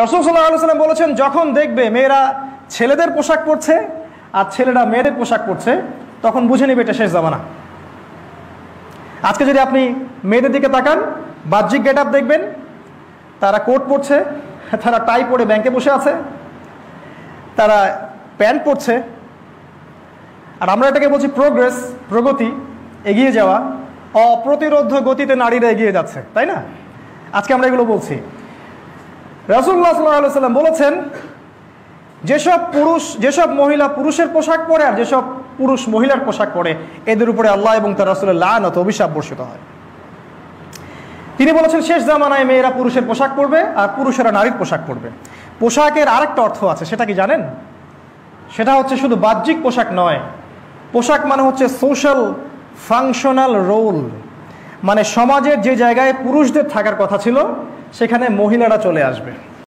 রাসূল সাল্লাল্লাহু আলাইহি ওয়াসাল্লাম বলেছেন, যখন দেখবে মেয়েরা ছেলেদের পোশাক পরছে আর ছেলেরা মেয়েদের পোশাক পরছে, তখন বুঝে নেবে এটা শেষ জামানা। আজকে যদি আপনি মেয়েদের দিকে তাকান, বাহ্যিক গেট আপ দেখবেন, তারা কোট পরছে, তারা টাই পরে ব্যাংকে বসে আছে, তারা প্যান্ট পরছে। আর আমরা এটাকে বলছি প্রোগ্রেস, প্রগতি, এগিয়ে যাওয়া। অপ্রতিরোধ্য গতিতে নারীরা এগিয়ে যাচ্ছে, তাই না? আজকে আমরা এগুলো বলছি। রাসূলুল্লাহ সাল্লাল্লাহু আলাইহি ওয়াসাল্লাম বলেছেন, যেসব মহিলা পুরুষের পোশাক পরে আর যেসব পুরুষ মহিলার পোশাক পরে, এদের উপরে আল্লাহ এবং তার রাসূলের লানত, অভিশাপ বর্ষিত হয়। তিনি বলেছেন, শেষ জামানায় মেয়েরা পুরুষের পোশাক পরবে আর পুরুষেরা নারীর পোশাক পরবে। পোশাকের আরেকটা অর্থ আছে, সেটা কি জানেন? সেটা হচ্ছে শুধু বাহ্যিক পোশাক নয়। পোশাক মানে হচ্ছে সোশ্যাল ফাংশনাল রোল, মানে সমাজের যে জায়গায় পুরুষদের থাকার কথা ছিল সেখানে মহিলারা চলে আসবে।